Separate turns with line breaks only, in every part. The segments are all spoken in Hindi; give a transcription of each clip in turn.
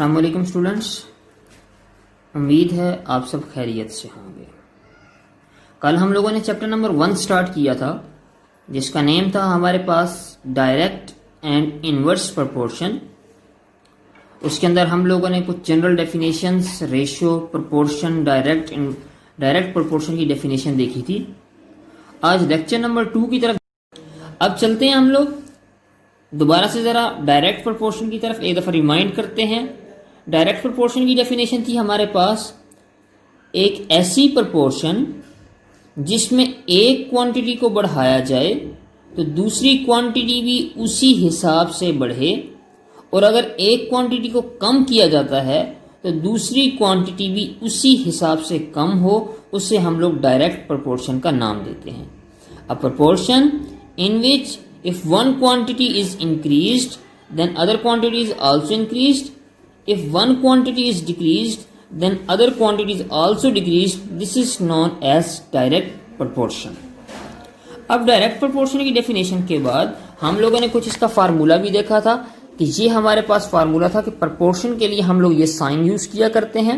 अस्सलाम वालेकुम स्टूडेंट्स, उम्मीद है आप सब खैरियत से होंगे। कल हम लोगों ने चैप्टर नंबर 1 स्टार्ट किया था जिसका नेम था हमारे पास डायरेक्ट एंड इनवर्स प्रोपोर्शन। उसके अंदर हम लोगों ने कुछ general definitions, ratio, proportion, direct proportion की डेफिनेशन देखी थी। आज लेक्चर नंबर 2 की तरफ अब चलते हैं। हम लोग दोबारा से ज़रा डायरेक्ट प्रोपोर्शन की तरफ एक दफ़ा रिमाइंड करते हैं। डायरेक्ट प्रोपोर्शन की डेफिनेशन थी हमारे पास एक ऐसी प्रोपोर्शन जिसमें एक क्वांटिटी को बढ़ाया जाए तो दूसरी क्वांटिटी भी उसी हिसाब से बढ़े, और अगर एक क्वांटिटी को कम किया जाता है तो दूसरी क्वांटिटी भी उसी हिसाब से कम हो, उसे हम लोग डायरेक्ट प्रोपोर्शन का नाम देते हैं। A proportion in which if one quantity is increased then other quantity is also increased, if one quantity is decreased then other quantity is also decreased, this is known as direct proportion। अब डायरेक्ट प्रोपोर्शन की डेफिनेशन के बाद हम लोगों ने कुछ इसका फार्मूला भी देखा था कि ये हमारे पास फार्मूला था कि प्रोपोर्शन के लिए हम लोग ये साइन यूज किया करते हैं।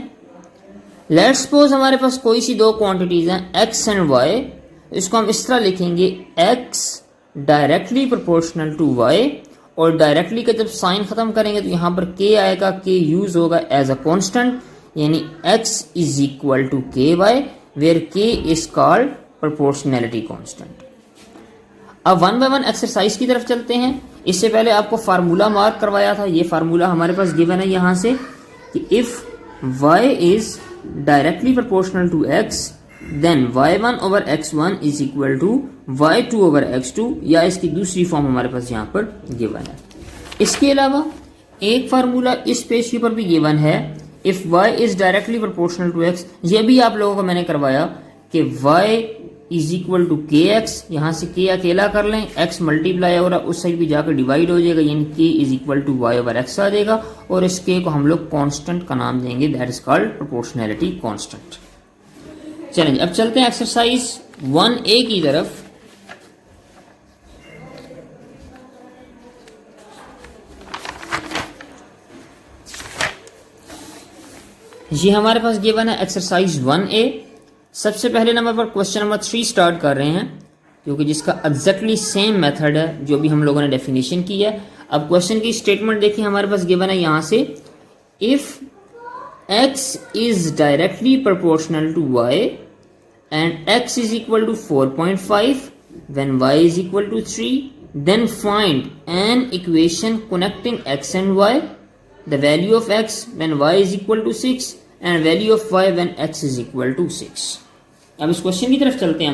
लेट्स सपोज हमारे पास कोई सी दो क्वांटिटीज हैं x एंड y, इसको हम इस तरह लिखेंगे x directly proportional to y, और डायरेक्टली का जब साइन खत्म करेंगे तो यहां पर k आएगा, k यूज होगा एज अ कांस्टेंट, यानी x is equal to ky where k is called proportionality constant. अब 1 बाय 1 एक्सरसाइज की तरफ चलते हैं। इससे पहले आपको फार्मूला मार्क करवाया था, ये फार्मूला हमारे पास गिवन है यहां से कि if y is directly proportional to x then y1 over x1 is equal to y2 over x2, या इसकी दूसरी फॉर्म हमारे पास यहाँ पर गिवन है। इसके अलावा एक फार्मूला इस पेज के ऊपर भी गिवन है, if y is directly proportional to x। ये भी आप लोगों को मैंने करवाया कि y is equal to kx, यहाँ से k अकेला कर लें, x मल्टीप्लाई हो रहा उस साइड भी जाकर डिवाइड हो जाएगा, यानी k is equal to y over x आ जाएगा, और इस k को हम लोग कांस्टेंट का नाम देंगे, that is called proportionality constant. चलें अब चलते हैं एक्सरसाइज 1A की तरफ। ये हमारे पास गिवन है एक्सरसाइज 1A। सबसे पहले नंबर पर क्वेश्चन नंबर 3 स्टार्ट कर रहे हैं, क्योंकि जिसका एग्जैक्टली सेम मेथड है जो भी हम लोगों ने डेफिनेशन की है। अब क्वेश्चन की स्टेटमेंट देखिए, हमारे पास गिवन है यहां से if x is directly proportional to y and x is equal to 4.5 when y is equal to 3, then find an equation connecting x and y, the value of x when y is equal to 6 and value of y when x is equal to 6। अब इस क्वेश्चन की तरफ चलते हैं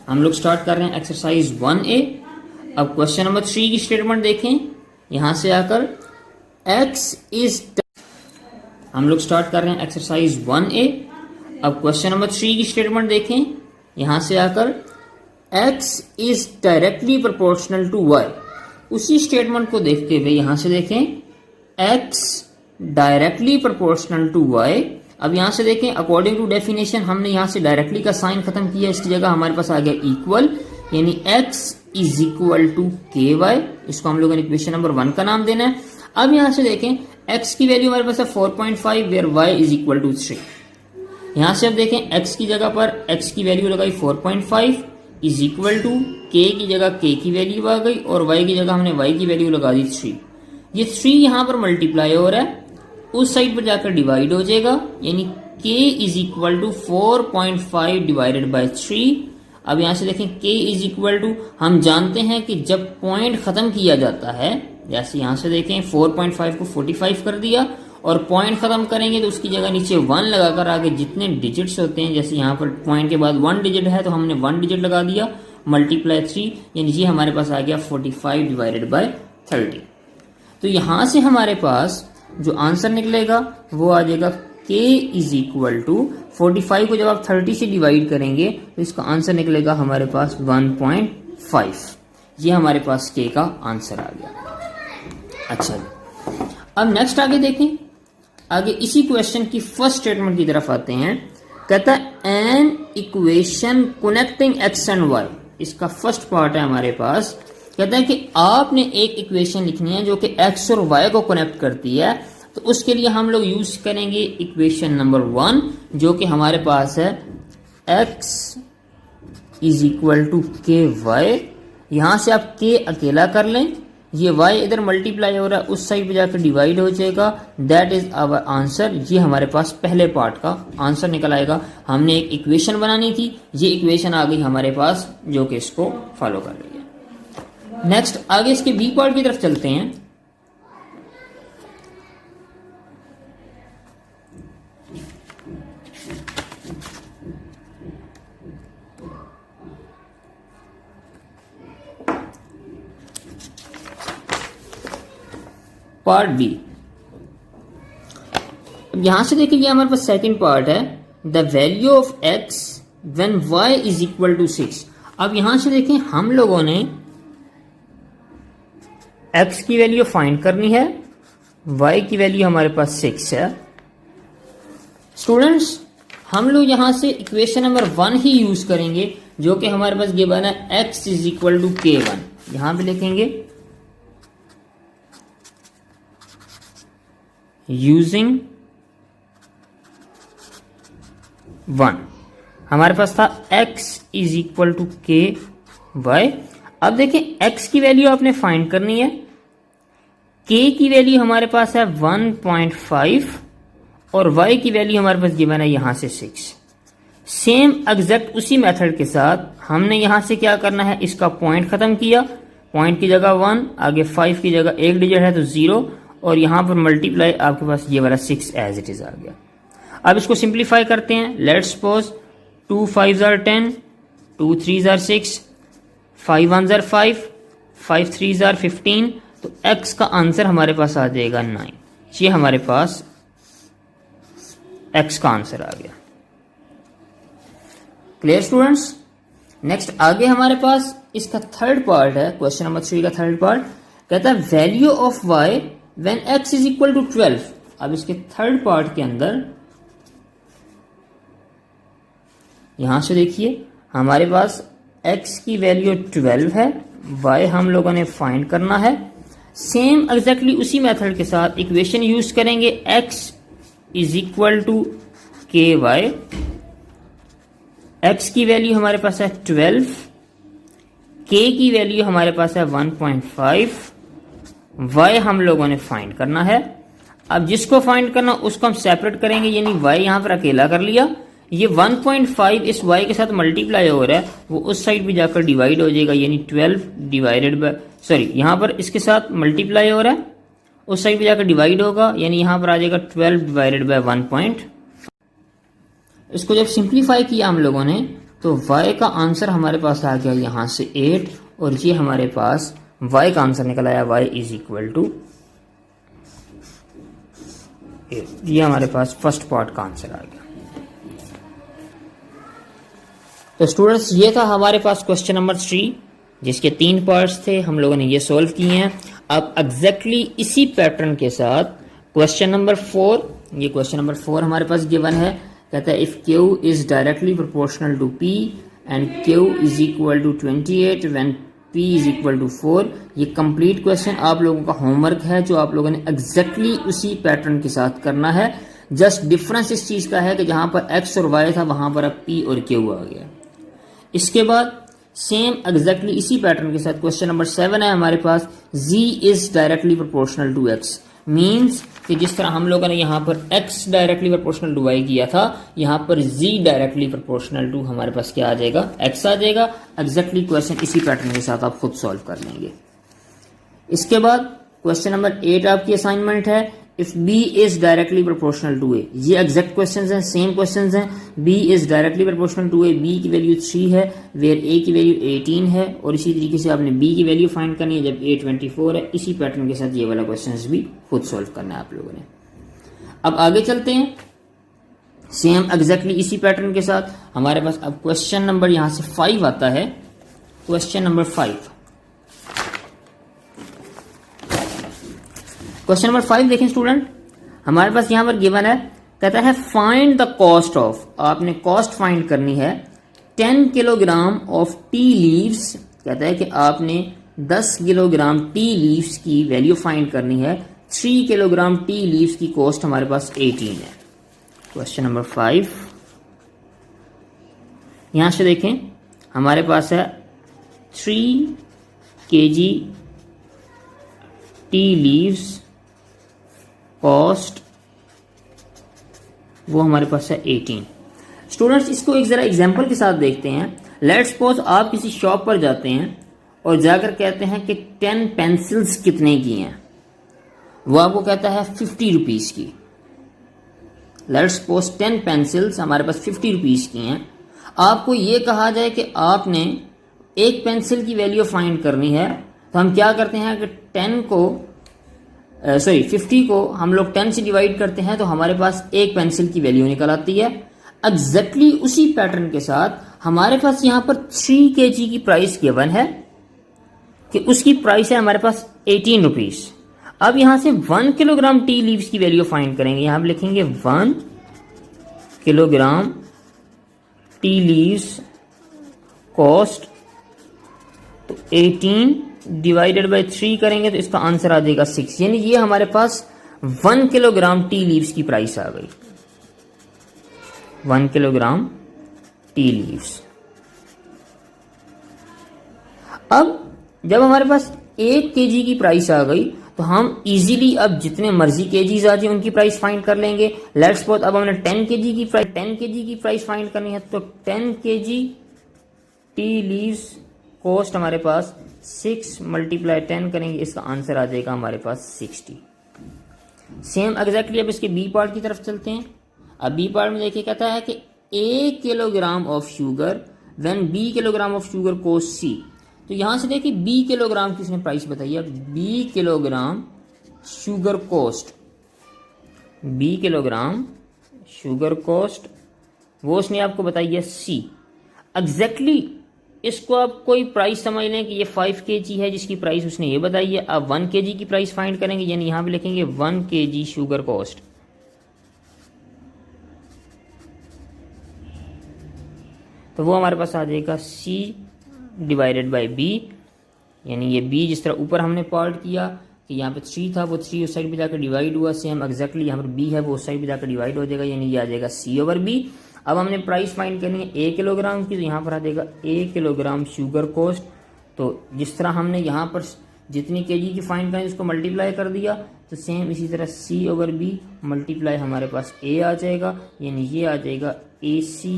हम लोग स्टार्ट कर रहे हैं एक्सरसाइज 1A। अब क्वेश्चन नंबर 3 की स्टेटमेंट देखें, यहां से आकर x इज, हम लोग स्टार्ट कर रहे हैं एक्सरसाइज 1A। अब क्वेश्चन नंबर 3 की स्टेटमेंट देखें, यहां से आकर x is directly proportional to y। उसी स्टेटमेंट को देखते हुए यहां से देखें x directly proportional to y। अब यहां से देखें अकॉर्डिंग टू डेफिनेशन हमने यहां से डायरेक्टली का साइन खत्म किया, इसकी जगह हमारे पास आ गया इक्वल, यानी x is equal to ky। इसको हम लोगों ने इक्वेशन नंबर 1 का नाम देना है। अब यहां से देखें x की वैल्यू हमारे पास है 4.5 where y is equal to 3। यहां से अब देखें x की जगह पर x की वैल्यू लगाई 4.5 इज इक्वल टू k की जगह k की वैल्यू आ गई, और y की जगह हमने y की वैल्यू लगा दी 3। ये 3 यहां पर मल्टीप्लाई हो रहा है, उस साइड पर जाकर डिवाइड हो जाएगा, यानी k is equal to 4.5 divided by 3। अब यहां से देखें k इज इक्वल टू, हम जानते हैं कि जब पॉइंट खत्म किया जाता है, जैसे यहां से देखें 4.5 को 45 कर दिया और पॉइंट खत्म करेंगे तो उसकी जगह नीचे 1 लगाकर आगे जितने डिजिट्स होते हैं, जैसे यहां पर पॉइंट के बाद 1 डिजिट है तो हमने 1 डिजिट लगा दिया, मल्टीप्लाई 3, यानी ये हमारे पास आ गया 45 डिवाइडेड बाय 30। तो यहां से हमारे पास जो आंसर निकलेगा वो आ जाएगा k इज इक्वल टू 45 को जब आप 30 से डिवाइड करेंगे तो इसका आंसर निकलेगा हमारे पास 1.5। ये हमारे पास k का आंसर आ गया। अच्छा, अब नेक्स्ट आगे देखें। आगे इसी क्वेश्चन की फर्स्ट स्टेटमेंट की तरफ आते हैं। कहता है an equation connecting X and Y, इसका फर्स्ट पार्ट है हमारे पास कहता है कि आपने एक इक्वेशन लिखनी है जो कि x और y को कनेक्ट करती है। तो उसके लिए हम लोग यूज करेंगे इक्वेशन नंबर 1 जो कि हमारे पास है x इज इक्वल टू के वाई। यहां से आप k अकेला कर लें, ये y इधर मल्टीप्लाई हो रहा है, उस साइड पे जाकर डिवाइड हो जाएगा। That is our answer. ये हमारे पास पहले पार्ट का आंसर निकल आएगा। हमने एक इक्वेशन बनानी थी, ये इक्वेशन आ गई हमारे पास जो कि इसको फॉलो कर रही है। नेक्स्ट आगे इसके बी पार्ट की तरफ चलते हैं। पार्ट बी, यहां से देखिए ये हमारे पास सेकंड पार्ट है, the value of x when y is equal to 6। अब यहां से देखें हम लोगों ने x की वैल्यू फाइंड करनी है, y की वैल्यू हमारे पास 6 है। स्टूडेंट्स हम लोग यहां से इक्वेशन नंबर 1 ही यूज करेंगे जो कि हमारे पास गिवन है x is equal to k1। यहां पे लिखेंगे यूजिंग 1। हमारे पास था x इज इक्वल टू के वाई। अब देखें x की वैल्यू आपने फाइंड करनी है, k की वैल्यू हमारे पास है 1.5 और y की वैल्यू हमारे पास गिवन है यहां से 6। सेम एग्जैक्ट उसी मेथड के साथ हमने यहां से क्या करना है, इसका पॉइंट खत्म किया, पॉइंट की जगह 1, आगे 5 की जगह एक डिजिट है तो 0, और यहां पर मल्टीप्लाई आपके पास ये वाला 6 एज इट इज आ गया। अब इसको सिंप्लीफाई करते हैं। Let's suppose 2 5 are 10, 2 3 are 6, 5 1 are 5, 5 3 are 15। तो x का आंसर हमारे पास आ जाएगा 9। ये हमारे पास x का आंसर आ गया। Clear students? नेक्स्ट आगे हमारे पास इसका थर्ड पार्ट है, क्वेश्चन नंबर 3 का थर्ड पार्ट कहता है value of y when x is equal to 12। अब इसके थर्ड पार्ट के अंदर यहां से देखिए हमारे पास x की वैल्यू 12 है, y हम लोगों ने फाइंड करना है। सेम एग्जैक्टली उसी मेथड के साथ इक्वेशन यूज करेंगे, x इज इक्वल टू के वाई। x की वैल्यू हमारे पास है 12, k की वैल्यू हमारे पास है 1.5, y हम लोगों ने फाइंड करना है। अब जिसको फाइंड करना उसको हम सेपरेट करेंगे, यानी y यहां पर अकेला कर लिया। ये 1.5 इस y के साथ मल्टीप्लाई हो रहा है, वो उस साइड भी जाकर डिवाइड हो जाएगा, यानी 12 डिवाइडेड बाय यहां पर इसके साथ मल्टीप्लाई हो रहा है, उस साइड भी जाकर डिवाइड होगा, यानी यहां पर आ जाएगा 12 डिवाइडेड बाय 1. इसको जब सिंप्लीफाई किया हम लोगों ने तो y का आंसर हमारे पास आ गया यहां से 8, और ये हमारे पास y का आंसर निकल आया y इज इक्वल टू 8। ये हमारे पास फर्स्ट पार्ट का आंसर आ गया। तो स्टूडेंट्स ये था हमारे पास क्वेश्चन नंबर 3 जिसके 3 पार्ट्स थे, हम लोगों ने ये सॉल्व किए हैं। अब एग्जैक्टली इसी पैटर्न के साथ क्वेश्चन नंबर 4, ये क्वेश्चन नंबर 4 हमारे पास गिवन है, कहता है if Q is directly proportional to P and Q is equal to 28 when P is equal to 4। ये कंप्लीट क्वेश्चन आप लोगों का होमवर्क है जो आप लोगों ने एग्जैक्टली उसी पैटर्न के साथ करना है। जस्ट डिफरेंस इस चीज का है कि जहां पर x और y था वहां पर अब P और Q आ गया। इसके बाद सेम एग्जैक्टली इसी पैटर्न के साथ क्वेश्चन नंबर 7 है हमारे पास, z is directly proportional to x। Means कि जिस तरह हम लोगों ने यहाँ पर x directly proportional to y किया था, यहाँ पर z डायरेक्टली प्रोपोर्शनल टू हमारे पास क्या आ जाएगा, x आ जाएगा। एग्जैक्टली क्वेश्चन इसी पैटर्न के साथ आप खुद सॉल्व कर लेंगे। इसके बाद क्वेश्चन नंबर 8 आपकी असाइनमेंट है, if b is directly proportional to a। ये एग्जैक्ट क्वेश्चंस हैं, सेम क्वेश्चंस हैं। b is directly proportional to a, b की वैल्यू 3 है, वेयर a की वैल्यू 18 है, और इसी तरीके से आपने b की वैल्यू फाइंड करनी है जब a 24 है। इसी पैटर्न के साथ ये वाला क्वेश्चंस भी खुद सॉल्व करना है आप लोगों ने। अब आगे चलते हैं, सेम एग्जैक्टली इसी पैटर्न के साथ हमारे पास अब क्वेश्चन नंबर यहां से 5 आता है। क्वेश्चन नंबर 5, क्वेश्चन नंबर 5 देखें स्टूडेंट, हमारे पास यहां पर गिवन है, कहता है फाइंड द कॉस्ट ऑफ, आपने कॉस्ट फाइंड करनी है 10 किलोग्राम ऑफ टी लीव्स। कहता है कि आपने 10 किलोग्राम टी लीव्स की वैल्यू फाइंड करनी है। 3 किलोग्राम टी लीव्स की कॉस्ट हमारे पास 18 है। क्वेश्चन नंबर 5, यहां से देखें हमारे पास है 3 kg टी लीव्स कॉस्ट, वो हमारे पास है 18। स्टूडेंट्स इसको एक जरा एग्जांपल के साथ देखते हैं। लेट्स सपोज आप किसी शॉप पर जाते हैं और जाकर कहते हैं कि 10 पेंसिल्स कितने की हैं, वो आपको कहता है 50 रुपीज की। लेट्स सपोज 10 पेंसिल्स हमारे पास 50 रुपीज की हैं। आपको ये कहा जाए कि आपने एक पेंसिल की वैल्यू फाइंड करनी है, तो हम क्या करते हैं कि 50 को हम लोग 10 से डिवाइड करते हैं, तो हमारे पास एक पेंसिल की वैल्यू निकल आती है। एग्जैक्टली उसी पैटर्न के साथ हमारे पास यहां पर 3 kg की प्राइस गिवन है कि उसकी प्राइस है हमारे पास 18 रुपीज। अब यहां से 1 किलोग्राम टी लीव्स की वैल्यू फाइंड करेंगे। यहां पर लिखेंगे 1 किलोग्राम टी लीव्स कॉस्ट, तो 18 डिवाइडेड बाय 3 करेंगे तो इसका आंसर आ जाएगा 6। यानी ये हमारे पास 1 किलोग्राम टी लीव्स की प्राइस आ गई। 1 किलोग्राम टी लीव्स। अब जब हमारे पास 1 kg की प्राइस आ गई तो हम इजीली अब जितने मर्जी केजीज आ जाए उनकी प्राइस फाइंड कर लेंगे। लेट्स सपोज अब हमने 10 kg की प्राइस फाइंड करनी है, तो 10 kg टी लीव्स कॉस्ट हमारे पास 6 × 10 करेंगे, इसका आंसर आ जाएगा हमारे पास 60। सेम एग्जैक्टली अब इसके बी पार्ट की तरफ चलते हैं। अब बी पार्ट में देखिए कहता है कि 1 kilogram of sugar when b kilogram of sugar cost c. तो यहां से देखिए बी किलोग्राम की उसने प्राइस बताई है। B kilogram sugar cost, b kilogram sugar cost वो उसने आपको बताई है सी। एग्जैक्टली इसको आप कोई प्राइस समझ लें कि ये 5 kg है जिसकी प्राइस उसने ये बताई है। आप 1 kg की प्राइस फाइंड करेंगे, यानी यहां पे लिखेंगे 1 kg शुगर कॉस्ट। तो वो हमारे पास आ जाएगा C डिवाइडेड बाय B, यानी ये B जिस तरह ऊपर हमने पार्ट किया कि यहाँ पे 3 था, वो 3 उस साइड पे जाकर डिवाइड हुआ। सेम एग्जैक्टली यहाँ पर B है वो उस साइड पे जाकर डिवाइड हो जाएगा, यानी ये आ जाएगा C/B। अब हमने प्राइस फाइंड करनी है 1 किलोग्राम की, तो यहाँ पर आ जाएगा 1 किलोग्राम शुगर कॉस्ट। तो जिस तरह हमने यहाँ पर जितनी केजी की फाइंड करनी उसको मल्टीप्लाई कर दिया, तो सेम इसी तरह C/B मल्टीप्लाई हमारे पास A आ जाएगा, यानी ये आ जाएगा AC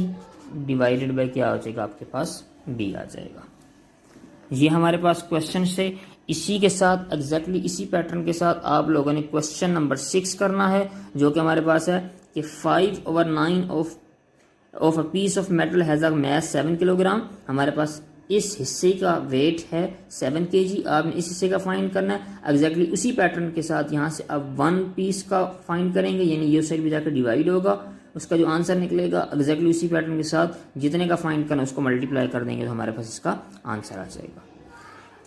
डिवाइडेड बाय क्या आ जाएगा आपके पास B आ जाएगा। ये हमारे पास क्वेश्चन से इसी के साथ एग्जैक्टली इसी पैटर्न के साथ आप लोगों ने क्वेश्चन नंबर 6 करना है, जो कि हमारे पास है कि 5/9 of a piece of metal has a mass 7 kilogram. हमारे पास इस हिस्से का वेट है 7 kg। आपने इस हिस्से का फाइंड करना है। एग्जैक्टली उसी पैटर्न के साथ यहाँ से अब 1 पीस का फाइंड करेंगे, यानी ये साइड भी जाकर डिवाइड होगा, उसका जो आंसर निकलेगा एग्जैक्टली उसी पैटर्न के साथ जितने का फाइंड करना उसको मल्टीप्लाई कर देंगे तो हमारे पास इसका आंसर आ जाएगा।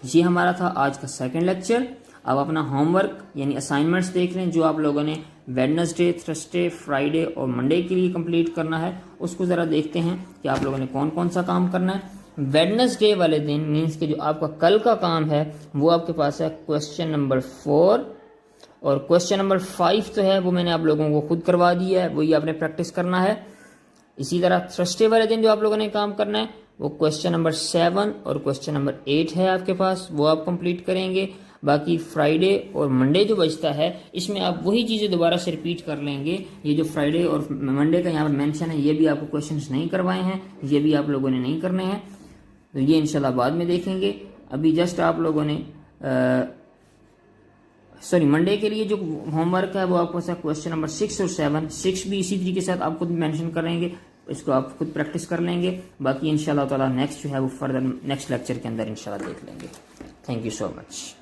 ये हमारा था आज का सेकंड लेक्चर। अब अपना होमवर्क यानी असाइनमेंट्स देख लें जो आप लोगों ने वेडनेसडे, थर्सडे, फ्राइडे और मंडे के लिए कंप्लीट करना है। उसको ज़रा देखते हैं कि आप लोगों ने कौन कौन सा काम करना है। वेडनेसडे वाले दिन मीन्स के जो आपका कल का काम है वो आपके पास है क्वेश्चन नंबर 4 और क्वेश्चन नंबर 5 तो है वो मैंने आप लोगों को खुद करवा दिया है, वही आपने प्रैक्टिस करना है। इसी तरह थर्सडे वाले दिन जो आप लोगों ने काम करना है वो क्वेश्चन नंबर 7 और क्वेश्चन नंबर 8 है आपके पास, वो आप कंप्लीट करेंगे। बाकी फ्राइडे और मंडे जो बचता है इसमें आप वही चीज़ें दोबारा से रिपीट कर लेंगे। ये जो फ्राइडे और मंडे का यहाँ पर मेंशन है ये भी आपको क्वेश्चंस नहीं करवाए हैं, ये भी आप लोगों ने नहीं करने हैं, तो ये इंशाल्लाह बाद में देखेंगे। अभी जस्ट आप लोगों ने मंडे के लिए जो होमवर्क है वो आपको क्वेश्चन नंबर 6 और 7, 6 भी इसी तरीके से आप खुद मेंशन करेंगे, इसको आप खुद प्रैक्टिस कर लेंगे। बाकी इंशाल्लाह ताला नेक्स्ट जो है वो फर्दर नेक्स्ट लेक्चर के अंदर इंशाल्लाह देख लेंगे। Thank you so much.